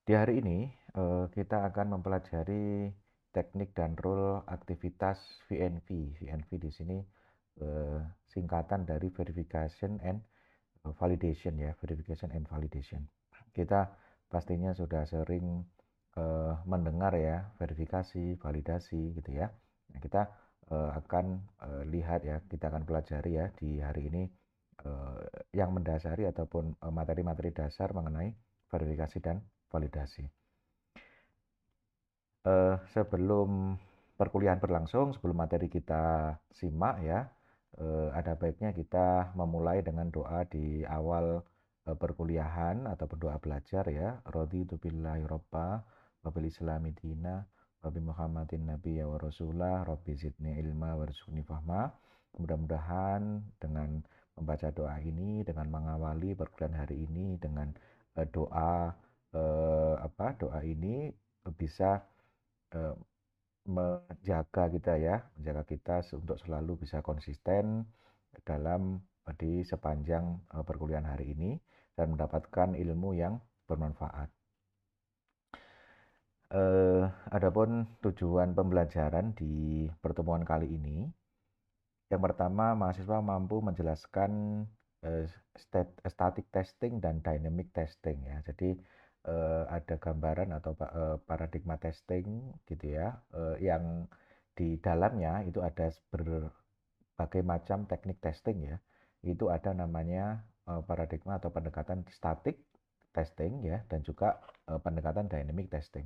Di hari ini, kita akan mempelajari teknik dan rule aktivitas VNV. VNV di sini singkatan dari Verification and Validation ya, Verification and Validation. Kita pastinya sudah sering mendengar ya, verifikasi, validasi gitu ya. Nah, kita akan lihat ya, kita akan pelajari ya di hari ini eh, yang mendasari ataupun materi-materi dasar mengenai verifikasi dan validasi. Sebelum perkuliahan berlangsung, sebelum materi kita simak ya, ada baiknya kita memulai dengan doa di awal perkuliahan atau berdoa belajar ya. Raditu billahi robba wa bil islami dina wa bi Muhammadin nabiyya wa rasulah rabbi zidni ilma warzuqni fahma. Mudah-mudahan dengan membaca doa ini, dengan mengawali perkuliahan hari ini dengan doa ini bisa eh, menjaga kita ya, menjaga kita untuk selalu bisa konsisten dalam di sepanjang perkuliahan hari ini dan mendapatkan ilmu yang bermanfaat. Adapun tujuan pembelajaran di pertemuan kali ini, yang pertama mahasiswa mampu menjelaskan static testing dan dynamic testing ya. Jadi ada gambaran atau paradigma testing gitu ya, yang di dalamnya itu ada berbagai macam teknik testing ya. Itu ada namanya paradigma atau pendekatan static testing ya, dan juga pendekatan dynamic testing.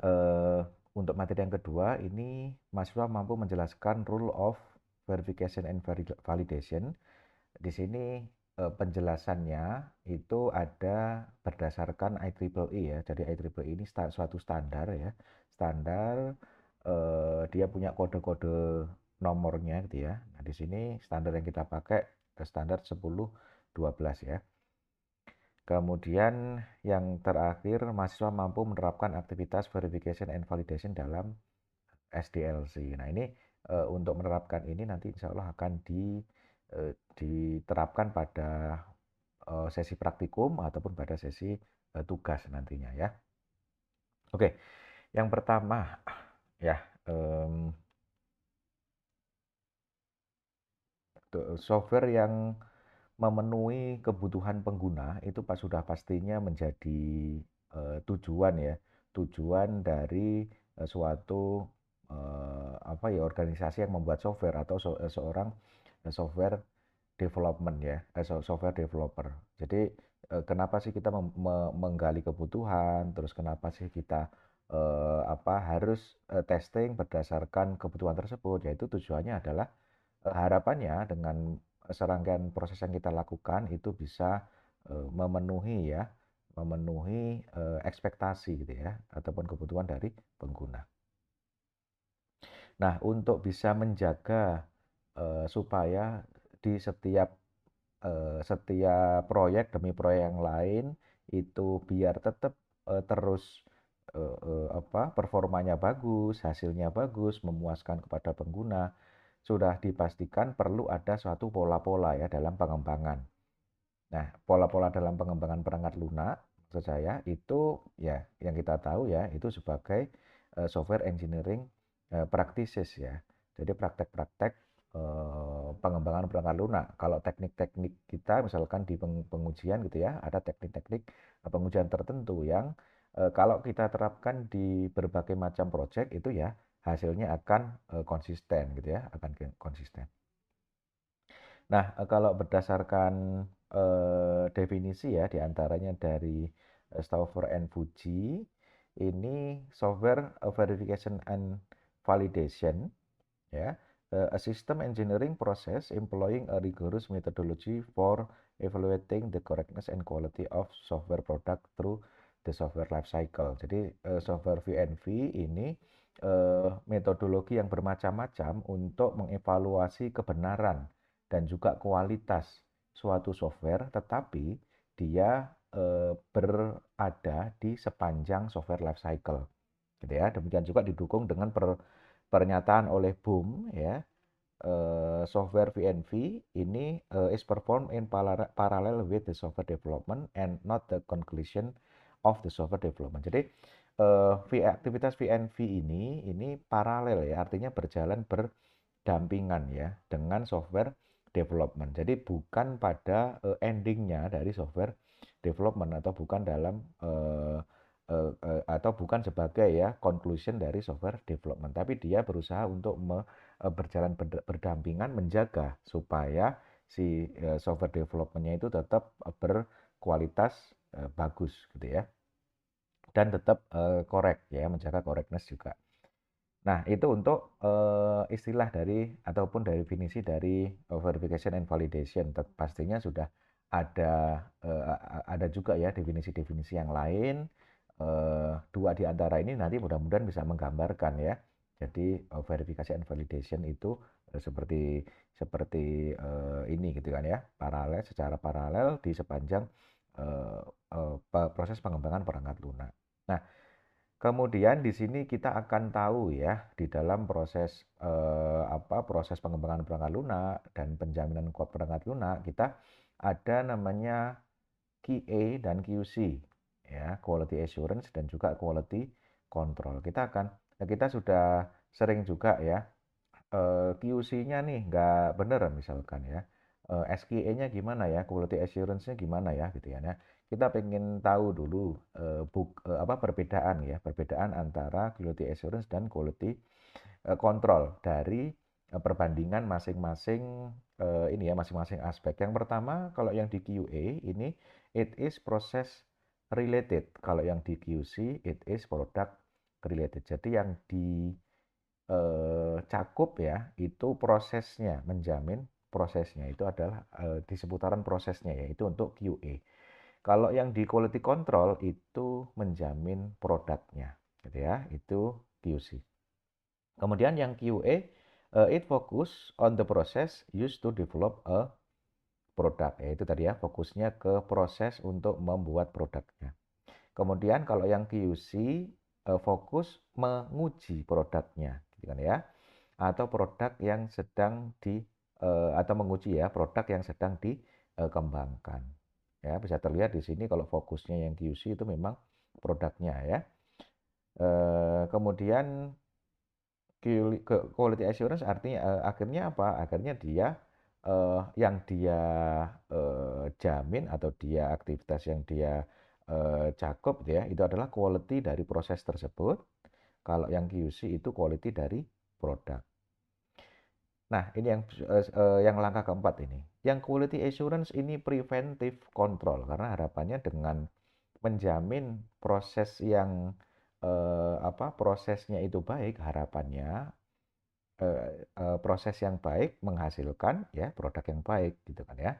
Eh, untuk materi yang kedua, ini mahasiswa mampu menjelaskan rule of verification and validation. Di sini penjelasannya itu ada berdasarkan IEEE ya. Jadi IEEE ini suatu standar ya. Standar dia punya kode-kode nomornya gitu ya. Nah, di sini standar yang kita pakai standar 1012 ya. Kemudian yang terakhir, mahasiswa mampu menerapkan aktivitas verification and validation dalam SDLC. Nah, ini untuk menerapkan ini nanti insya Allah akan diterapkan pada sesi praktikum ataupun pada sesi tugas nantinya ya. Oke, yang pertama ya, em, software yang memenuhi kebutuhan pengguna itu sudah pastinya menjadi tujuan ya, tujuan dari suatu apa ya, organisasi yang membuat software atau seorang software development ya, software developer. Jadi kenapa sih kita menggali kebutuhan, terus kenapa sih kita apa harus testing berdasarkan kebutuhan tersebut? Yaitu tujuannya adalah harapannya dengan serangkaian proses yang kita lakukan itu bisa memenuhi ya, memenuhi ekspektasi gitu ya, ataupun kebutuhan dari pengguna. Nah, untuk bisa menjaga supaya di setiap proyek demi proyek yang lain itu biar tetap terus apa, performanya bagus, hasilnya bagus, memuaskan kepada pengguna, sudah dipastikan perlu ada suatu pola-pola ya dalam pengembangan. Nah, pola-pola dalam pengembangan perangkat lunak, maksud saya itu ya yang kita tahu ya itu sebagai software engineering practices ya. Jadi praktek-praktek pengembangan perangkat lunak. Kalau teknik-teknik kita misalkan di pengujian gitu ya, ada teknik-teknik pengujian tertentu yang kalau kita terapkan di berbagai macam project itu ya hasilnya akan konsisten gitu ya, akan konsisten. Nah, kalau berdasarkan definisi ya, diantaranya dari Stauffer and Fuji, ini software verification and validation, ya, a system engineering process employing a rigorous methodology for evaluating the correctness and quality of software product through the software life cycle. Jadi software VNV ini metodologi yang bermacam-macam untuk mengevaluasi kebenaran dan juga kualitas suatu software, tetapi dia berada di sepanjang software life cycle, gitu ya. Demikian juga didukung dengan pernyataan oleh Boom ya, software VNV ini is performed in parallel with the software development and not the conclusion of the software development. Jadi aktivitas V&V ini paralel ya, artinya berjalan berdampingan ya dengan software development. Jadi bukan pada endingnya dari software development atau bukan dalam atau bukan sebagai ya conclusion dari software development, tapi dia berusaha untuk berjalan berdampingan menjaga supaya si software developmentnya itu tetap berkualitas bagus gitu ya dan tetap correct ya, menjaga correctness juga. Nah, itu untuk istilah dari ataupun definisi dari verification and validation. Pastinya sudah ada juga ya definisi-definisi yang lain. Dua di antara ini nanti mudah-mudahan bisa menggambarkan ya. Jadi verification and validation itu seperti seperti ini gitu kan ya, paralel secara paralel di sepanjang eh, proses pengembangan perangkat lunak. Nah, kemudian di sini kita akan tahu ya di dalam proses proses pengembangan perangkat lunak dan penjaminan kuat perangkat lunak kita ada namanya QA dan QC ya, quality assurance dan juga quality control. Kita sudah sering juga ya QC-nya nih nggak bener misalkan ya. SQA-nya gimana ya, quality assurance-nya gimana ya gitu ya. Nah, kita pengen tahu dulu perbedaan ya, perbedaan antara quality assurance dan quality control dari perbandingan masing-masing ini ya, masing-masing aspek. Yang pertama, kalau yang di QA ini it is process related. Kalau yang di QC it is product related. Jadi yang di cakup ya, itu prosesnya, menjamin prosesnya itu adalah di seputaran prosesnya yaitu untuk QA. Kalau yang di quality control itu menjamin produknya, gitu ya, itu QC. Kemudian yang QA it focus on the process used to develop a product, yaitu tadi ya fokusnya ke proses untuk membuat produknya. Kemudian kalau yang QC fokus menguji produknya, gitu kan ya, atau produk yang sedang atau menguji ya produk yang sedang dikembangkan. Ya, bisa terlihat di sini kalau fokusnya yang QC itu memang produknya ya. Kemudian quality assurance artinya akhirnya apa? Akhirnya dia yang dia jamin atau dia aktivitas yang dia cakup ya itu adalah quality dari proses tersebut. Kalau yang QC itu quality dari produk. Nah, ini yang langkah keempat ini. Yang quality assurance ini preventive control karena harapannya dengan menjamin proses yang prosesnya itu baik, harapannya proses yang baik menghasilkan ya produk yang baik gitu kan ya.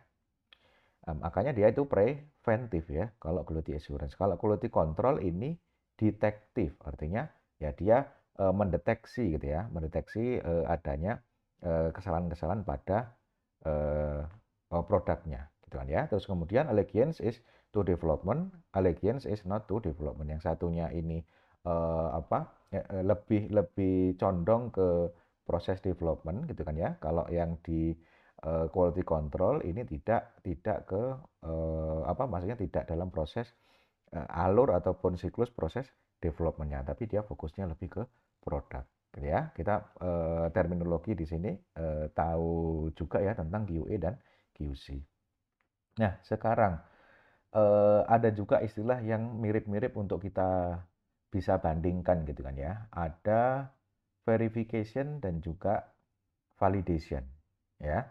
Makanya dia itu preventif ya kalau quality assurance. Kalau quality control ini detektif, artinya ya dia mendeteksi gitu ya, mendeteksi adanya kesalahan-kesalahan pada produknya gitu kan ya. Terus kemudian allegiance is to development, allegiance is not to development. Yang satunya ini lebih lebih condong ke proses development gitu kan ya. Kalau yang di quality control ini tidak ke maksudnya tidak dalam proses alur ataupun siklus proses developmentnya, tapi dia fokusnya lebih ke produk gitu ya. Kita terminologi di sini tahu juga ya tentang QA dan QC. Nah, sekarang ada juga istilah yang mirip-mirip untuk kita bisa bandingkan gitu kan ya. Ada verification dan juga validation ya.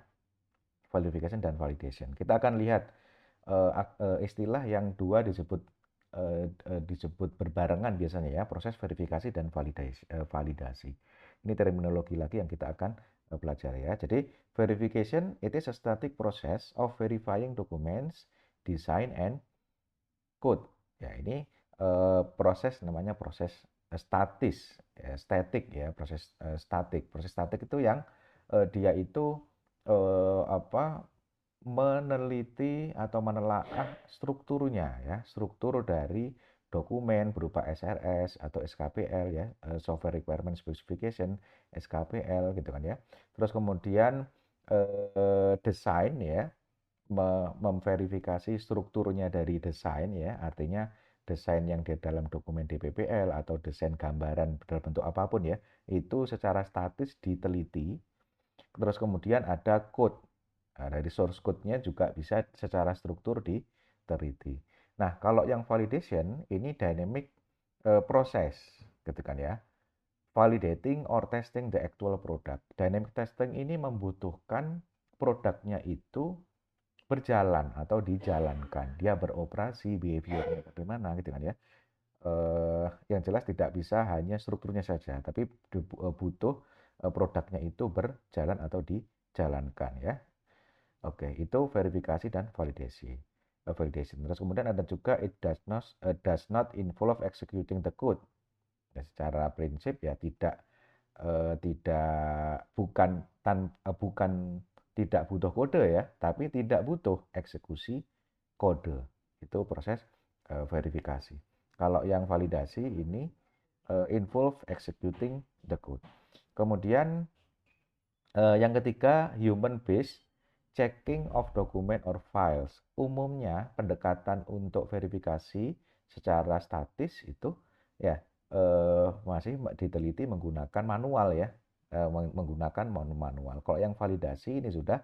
Verification dan validation. Kita akan lihat istilah yang dua disebut berbarengan biasanya ya, proses verifikasi dan validasi. Ini terminologi lagi yang kita akan pelajari ya. Jadi verification it is a static process of verifying documents, design and code. Ya, ini proses namanya proses statis, ya, static ya, proses statik. Proses statik itu yang dia itu apa meneliti atau menelaah strukturnya ya, struktur dari dokumen berupa SRS atau SKPL ya, Software Requirement Specification, SKPL gitu kan ya. Terus kemudian desain ya, memverifikasi strukturnya dari desain ya, artinya desain yang di dalam dokumen DPPL atau desain gambaran dalam bentuk apapun ya, itu secara statis diteliti, terus kemudian ada code. Nah, dari source code-nya juga bisa secara struktur diteliti. Nah, kalau yang validation ini dynamic proses gitu kan ya. Validating or testing the actual product. Dynamic testing ini membutuhkan produknya itu berjalan atau dijalankan. Dia beroperasi, behaviornya bagaimana gitu kan ya. Yang jelas tidak bisa hanya strukturnya saja, tapi butuh produknya itu berjalan atau dijalankan ya. Oke, itu verifikasi dan validasi. Validation. Terus kemudian ada juga does not involve executing the code. Ya, secara prinsip ya bukan tidak butuh kode ya, tapi tidak butuh eksekusi kode. Itu proses verifikasi. Kalau yang validasi ini involve executing the code. Kemudian yang ketiga, human based checking of document or files. Umumnya pendekatan untuk verifikasi secara statis itu ya masih diteliti menggunakan manual ya, menggunakan manual. Kalau yang validasi ini sudah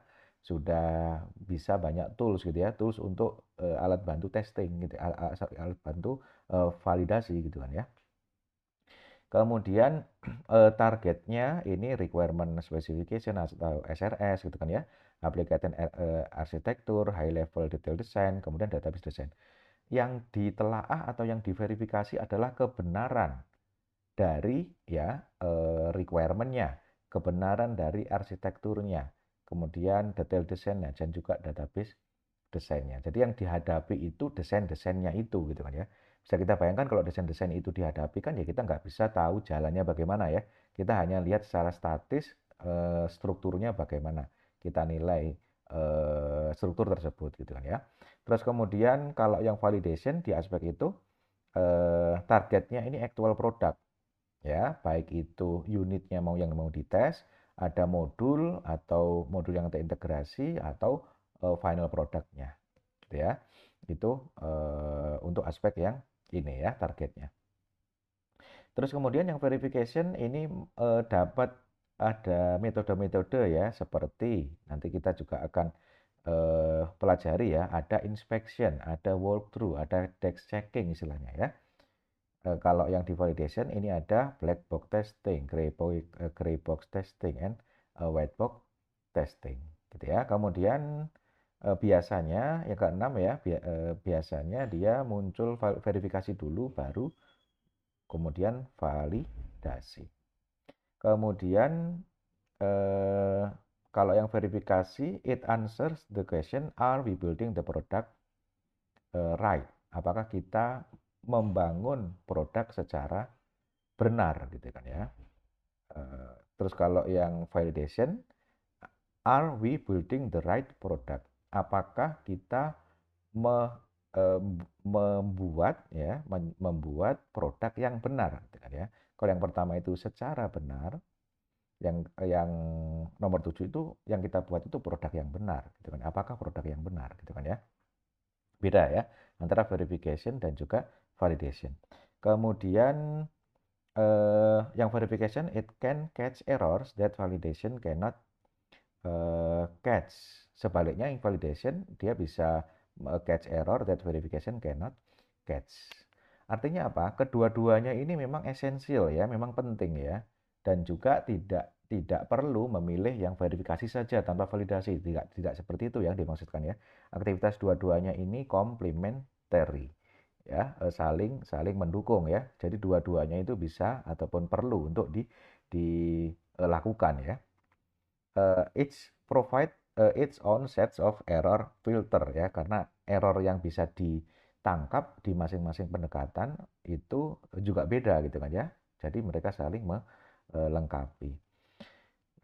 bisa banyak tools gitu ya, tools untuk alat bantu testing gitu, alat bantu validasi gitu kan ya. Kemudian targetnya ini requirement specification atau SRS gitu kan ya, application arsitektur, high level detail design, kemudian database design. Yang ditelaah atau yang diverifikasi adalah kebenaran dari ya requirement-nya, kebenaran dari arsitekturnya, kemudian detail desainnya dan juga database desainnya. Jadi yang dihadapi itu desain-desainnya itu gitu kan ya. Bisa kita bayangkan kalau desain-desain itu dihadapi kan ya kita nggak bisa tahu jalannya bagaimana ya. Kita hanya lihat secara statis strukturnya bagaimana. Kita nilai struktur tersebut gitu kan ya. Terus kemudian kalau yang validation di aspek itu targetnya ini actual product ya, baik itu unitnya mau dites, ada modul atau modul yang terintegrasi atau final produknya gitu ya. Itu untuk aspek yang ini ya targetnya. Terus kemudian yang verification ini dapat ada metode-metode ya, seperti nanti kita juga akan pelajari ya, ada inspection, ada walkthrough, ada desk checking istilahnya ya. Kalau yang di validation ini ada black box testing, gray box testing, and white box testing, gitu ya. Kemudian biasanya yang keenam ya, biasanya dia muncul verifikasi dulu, baru kemudian validasi. Kemudian eh, kalau yang verifikasi, it answers the question, are we building the product right? Apakah kita membangun produk secara benar gitu kan ya. Terus kalau yang validation, are we building the right product? Apakah kita me, membuat ya membuat produk yang benar gitu kan ya. Kalau yang pertama itu secara benar, yang nomor 7 itu yang kita buat itu produk yang benar gitu kan. Apakah produk yang benar gitu kan ya. Beda ya antara verification dan juga validation. Kemudian yang verification it can catch errors that validation cannot catch. Sebaliknya yang validation dia bisa catch error that verification cannot catch. Artinya apa? Kedua-duanya ini memang esensial ya, memang penting ya. Dan juga tidak perlu memilih yang verifikasi saja tanpa validasi. Tidak seperti itu yang dimaksudkan ya. Aktivitas dua-duanya ini complementary ya, saling saling mendukung ya. Jadi dua-duanya itu bisa ataupun perlu untuk dilakukan ya. Each provide its own sets of error filter ya, karena error yang bisa ditangkap di masing-masing pendekatan itu juga beda gitu kan ya. Jadi mereka saling melengkapi.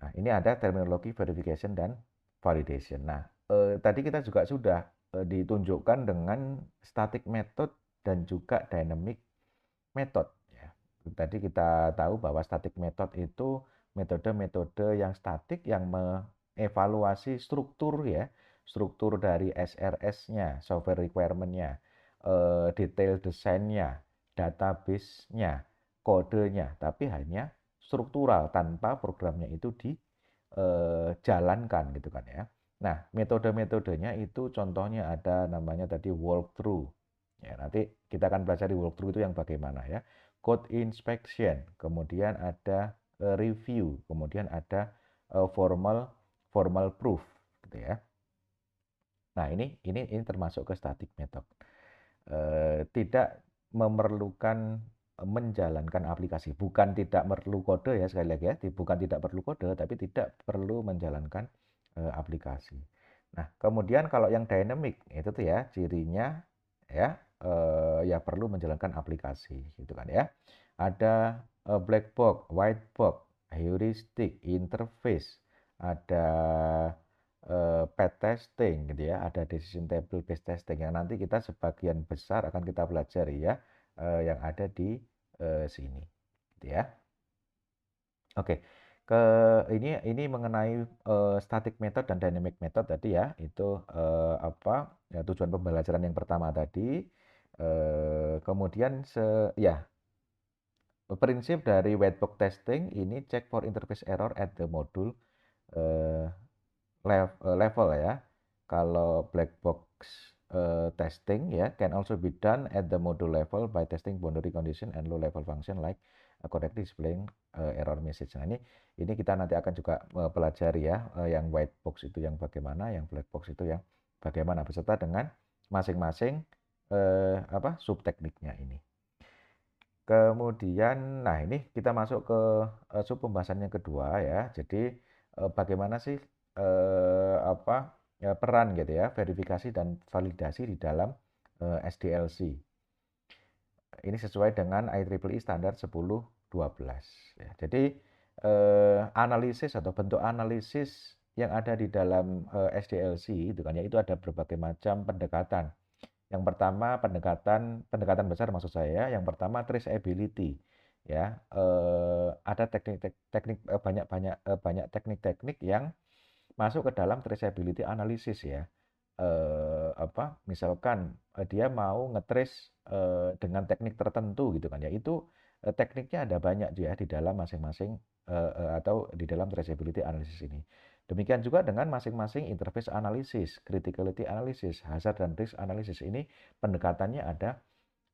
Nah, ini ada terminologi verification dan validation. Nah, tadi kita juga sudah ditunjukkan dengan static method dan juga dynamic method ya. Tadi kita tahu bahwa static method itu metode-metode yang statik yang mengevaluasi struktur ya, struktur dari SRS-nya, software requirement-nya. detail desainnya, database-nya, kodenya, tapi hanya struktural tanpa programnya itu dijalankan gitu kan ya. Nah, metode-metodenya itu contohnya ada namanya tadi walkthrough. Ya, nanti kita akan pelajari walkthrough itu yang bagaimana ya. Code inspection, kemudian ada review, kemudian ada formal formal proof gitu ya. Nah, ini termasuk ke static method. Tidak memerlukan menjalankan aplikasi, bukan tidak perlu kode ya sekali lagi ya, bukan tidak perlu kode, tapi tidak perlu menjalankan aplikasi. Nah, kemudian kalau yang dynamic itu tuh ya cirinya ya ya perlu menjalankan aplikasi gitu kan ya. Ada black box, white box, heuristic, interface, ada path testing gitu ya, ada decision table based testing yang nanti kita sebagian besar akan kita pelajari ya, yang ada di sini, gitu ya. Oke, ke ini mengenai static method dan dynamic method tadi ya, itu apa ya, tujuan pembelajaran yang pertama tadi, kemudian ya prinsip dari whitebox testing ini check for interface error at the module eh, level ya. Kalau black box testing ya can also be done at the module level by testing boundary condition and low level function like correctly displaying error message. Nah, ini kita nanti akan juga pelajari ya yang white box itu yang bagaimana, yang black box itu yang bagaimana beserta dengan masing-masing apa subtekniknya ini. Kemudian, nah ini kita masuk ke sub pembahasan yang kedua ya. Jadi bagaimana sih apa ya, peran gitu ya, verifikasi dan validasi di dalam SDLC. Ini sesuai dengan IEEE standar 1012 ya. Jadi analisis atau bentuk analisis yang ada di dalam SDLC itu kan ya, itu ada berbagai macam pendekatan. Yang pertama pendekatan besar maksud saya. Yang pertama traceability ya. Ada banyak teknik-teknik yang masuk ke dalam traceability analysis ya. Apa misalkan dia mau ngetrace dengan teknik tertentu gitu kan ya. Itu tekniknya ada banyak ya di dalam masing-masing atau di dalam traceability analysis ini. Demikian juga dengan masing-masing interface analysis, criticality analysis, hazard dan risk analysis. Ini pendekatannya ada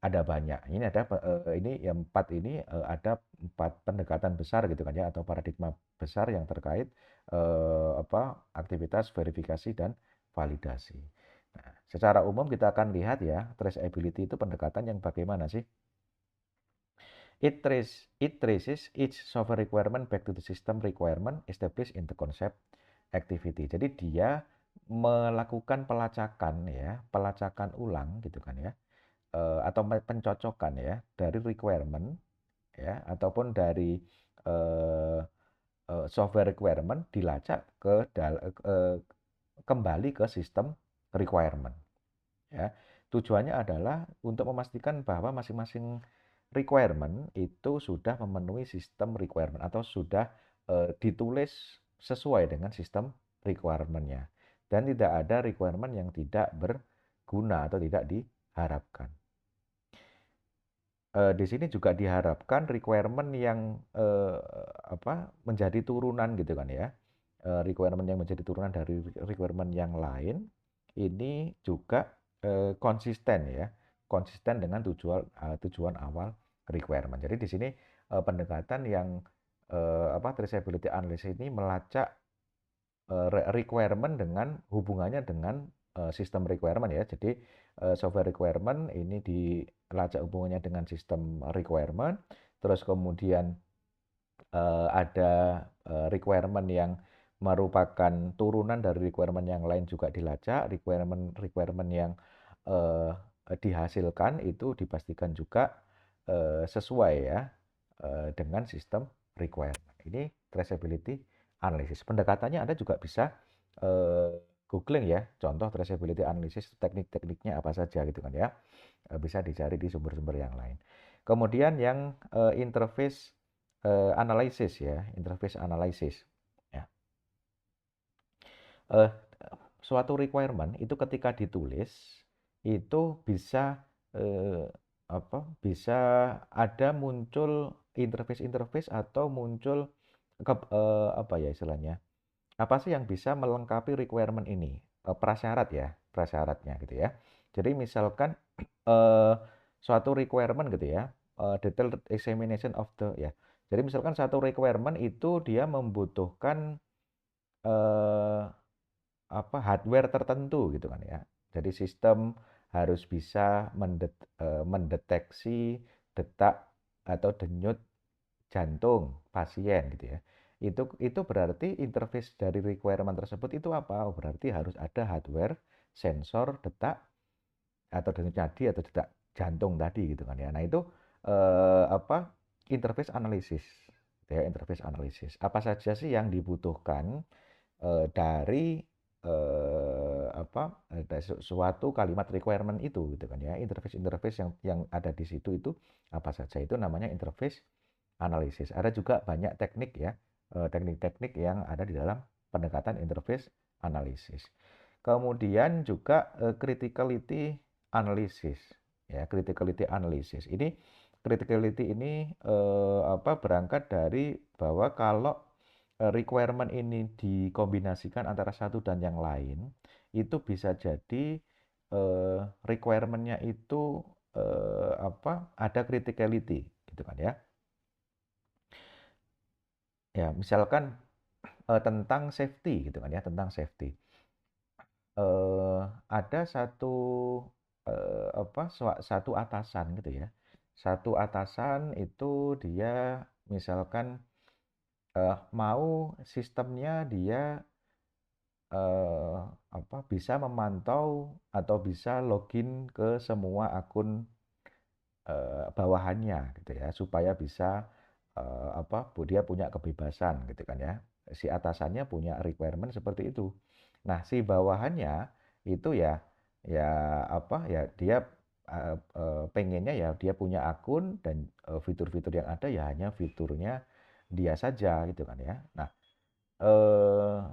banyak. Ini yang empat ini ada empat pendekatan besar gitu kan ya, atau paradigma besar yang terkait apa aktivitas verifikasi dan validasi. Nah, secara umum kita akan lihat ya, traceability itu pendekatan yang bagaimana sih? It traces each software requirement back to the system requirement established in the concept activity. Jadi dia melakukan pelacakan ya, pelacakan ulang gitu kan ya, atau pencocokan ya dari requirement ya, ataupun dari eh, software requirement dilacak kembali ke sistem requirement ya. Tujuannya adalah untuk memastikan bahwa masing-masing requirement itu sudah memenuhi sistem requirement atau sudah ditulis sesuai dengan sistem requirement-nya dan tidak ada requirement yang tidak berguna atau tidak diharapkan. Di sini juga diharapkan requirement yang apa menjadi turunan gitu kan ya. Requirement yang menjadi turunan dari requirement yang lain ini juga konsisten ya, konsisten dengan tujuan awal requirement. Jadi di sini pendekatan yang apa traceability analysis ini melacak requirement dengan hubungannya dengan sistem requirement ya. Jadi software requirement ini dilacak hubungannya dengan sistem requirement. Terus kemudian ada requirement yang merupakan turunan dari requirement yang lain juga dilacak. Requirement yang eh, dihasilkan itu dipastikan juga sesuai ya dengan sistem requirement. Ini traceability analysis. Pendekatannya Anda juga bisa eh, googling ya, contoh traceability analysis, teknik-tekniknya apa saja gitu kan ya. Bisa dicari di sumber-sumber yang lain. Kemudian yang interface analysis ya, interface analysis. Ya. Eh, Suatu requirement itu ketika ditulis itu bisa eh, bisa ada muncul interface-interface atau muncul apa ya istilahnya? Apa sih yang bisa melengkapi requirement ini? Prasyarat ya, prasyaratnya gitu ya. Jadi misalkan eh, suatu requirement gitu ya, detailed examination of the ya. Jadi misalkan satu requirement itu dia membutuhkan eh, hardware tertentu gitu kan ya. Jadi sistem harus bisa mendeteksi detak atau denyut jantung pasien gitu ya. Itu berarti interface dari requirement tersebut itu apa? Oh, berarti harus ada hardware, sensor, detak atau denyut nadi atau detak jantung tadi gitu kan ya. Nah, itu interface analisis. Ya, interface analisis. Apa saja sih yang dibutuhkan dari suatu kalimat requirement itu gitu kan ya. Interface-interface yang ada di situ itu apa saja, itu namanya interface analisis. Ada juga banyak teknik ya, teknik-teknik yang ada di dalam pendekatan interface analisis. Kemudian juga criticality analysis ya, criticality analysis. Ini berangkat dari bahwa kalau requirement ini dikombinasikan antara satu dan yang lain, itu bisa jadi requirement-nya itu ada criticality gitu kan ya. Ya, misalkan tentang safety gitu kan ya, tentang safety. Eh, ada satu atasan gitu ya. Satu atasan itu dia misalkan mau sistemnya dia eh, bisa memantau atau bisa login ke semua akun bawahannya gitu ya, supaya bisa dia punya kebebasan gitu kan ya. Si atasannya punya requirement seperti itu. Nah, si bawahannya itu ya ya dia pengennya ya dia punya akun dan fitur-fitur yang ada ya hanya fiturnya dia saja gitu kan ya. Nah,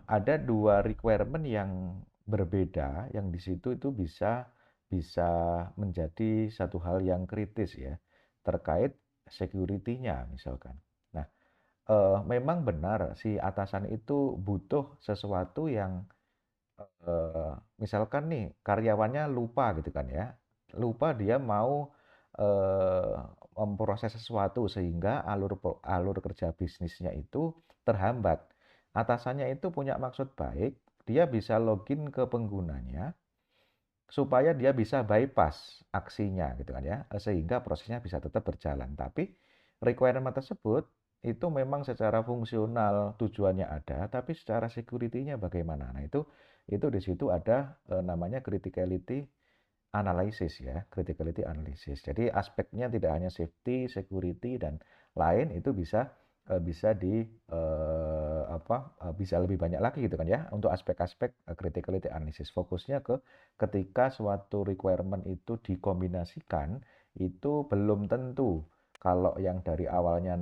ada dua requirement yang berbeda yang di situ itu bisa bisa menjadi satu hal yang kritis ya terkait security-nya misalkan. Nah, memang benar si atasan itu butuh sesuatu yang misalkan nih karyawannya lupa gitu kan ya, lupa dia mau eh, memproses sesuatu sehingga alur kerja bisnisnya itu terhambat. Atasannya itu punya maksud baik, dia bisa login ke penggunanya supaya dia bisa bypass aksinya gitu kan ya, sehingga prosesnya bisa tetap berjalan. Tapi requirement tersebut itu memang secara fungsional tujuannya ada, tapi secara security-nya bagaimana? Nah, itu di situ ada namanya criticality analysis ya, criticality analysis. Jadi aspeknya tidak hanya safety, security dan lain itu bisa bisa lebih banyak lagi gitu kan ya untuk aspek-aspek criticality analysis. Fokusnya ke ketika suatu requirement itu dikombinasikan itu belum tentu kalau yang dari awalnya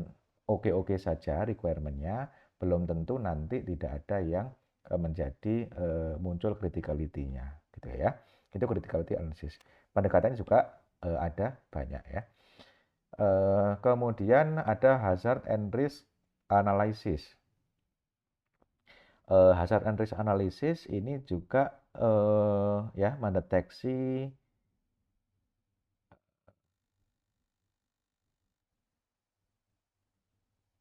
oke-oke saja requirement-nya belum tentu nanti tidak ada yang menjadi muncul criticality-nya gitu ya. Itu criticality analysis. Pendekatannya juga ada banyak ya. Kemudian ada hazard and risk analysis. Hazard and risk analysis ini juga ya mendeteksi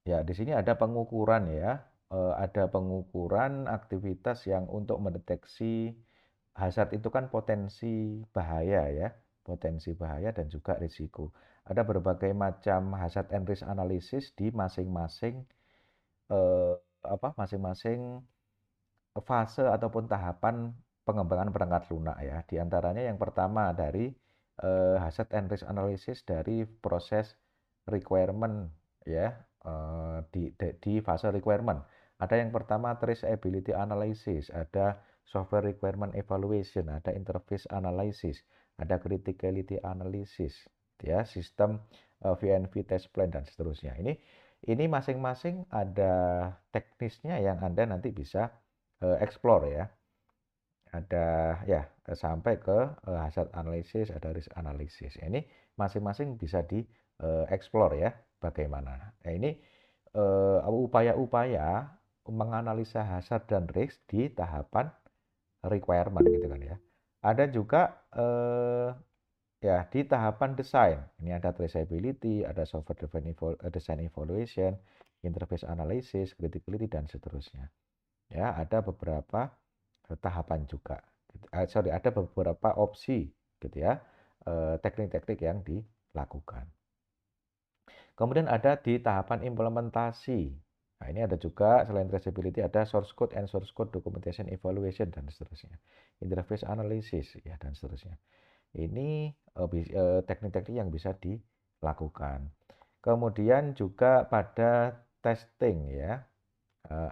ya di sini ada pengukuran ya, ada pengukuran aktivitas yang untuk mendeteksi hazard itu kan potensi bahaya ya, potensi bahaya dan juga risiko. Ada berbagai macam hazard and risk analysis di masing-masing eh, masing-masing fase ataupun tahapan pengembangan perangkat lunak ya. Di antaranya yang pertama dari hazard and risk analysis dari proses requirement ya, di fase requirement. Ada yang pertama traceability analysis, ada software requirement evaluation, ada interface analysis, ada criticality analysis, ya, sistem VNV test plan dan seterusnya. Ini masing-masing ada teknisnya yang Anda nanti bisa explore ya. Ada ya sampai ke hazard analysis, ada risk analysis. Ini masing-masing bisa di-explore ya, bagaimana. Nah, ini upaya-upaya menganalisa hazard dan risk di tahapan requirement gitu kan ya. Ada juga ya di tahapan desain. Ini ada traceability, ada software design evaluation, interface analysis, criticality dan seterusnya. Ya, ada beberapa tahapan juga. Sorry, ada beberapa opsi gitu ya, teknik-teknik yang dilakukan. Kemudian ada di tahapan implementasi. Nah, ini ada juga selain traceability ada source code and source code documentation evaluation dan seterusnya. Interface analysis ya dan seterusnya. Ini teknik-teknik yang bisa dilakukan. Kemudian juga pada testing ya,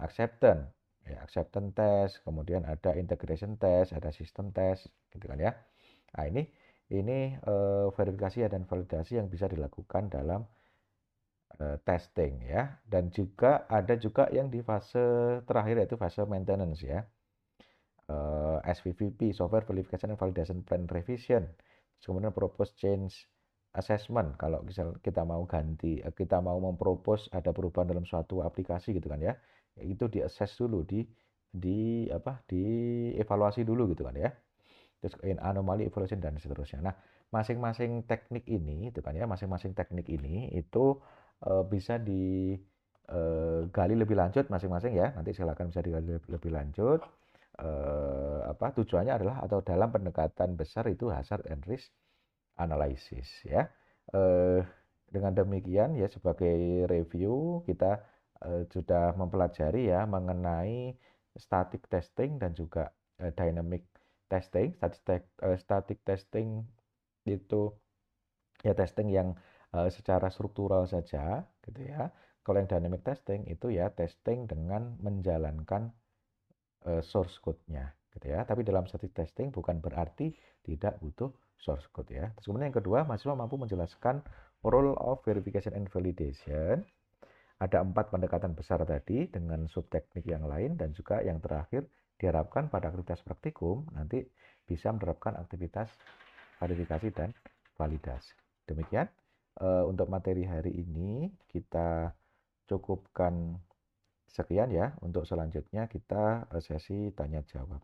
acceptance ya, acceptance test, kemudian ada integration test, ada system test gitu kan ya. Nah, ini verifikasi dan validasi yang bisa dilakukan dalam testing ya, dan juga ada juga yang di fase terakhir yaitu fase maintenance ya. SVVP, Software Verification and Validation Plan Revision. Kemudian propose change assessment kalau misal kita mau ganti, kita mau mempropose ada perubahan dalam suatu aplikasi gitu kan ya. Itu di assess dulu, di evaluasi dulu gitu kan ya. Terus anomaly evaluation dan seterusnya. Nah, masing-masing teknik ini itu kan ya, masing-masing teknik ini itu bisa digali lebih lanjut masing-masing ya. Nanti silakan bisa digali lebih lanjut. Tujuannya adalah atau dalam pendekatan besar itu hazard and risk analysis ya. Eh, dengan demikian ya sebagai review kita sudah mempelajari ya mengenai static testing dan juga dynamic testing. Static testing itu ya testing yang secara struktural saja gitu ya. Kalau yang dynamic testing itu ya testing dengan menjalankan source code-nya gitu ya. Tapi dalam static testing bukan berarti tidak butuh source code ya. Terus kemudian yang kedua, mahasiswa mampu menjelaskan role of verification and validation. Ada 4 pendekatan besar tadi dengan subteknik yang lain dan juga yang terakhir diharapkan pada aktivitas praktikum nanti bisa menerapkan aktivitas verifikasi dan validasi. Demikian untuk materi hari ini kita cukupkan sekian ya. Untuk selanjutnya kita sesi tanya jawab.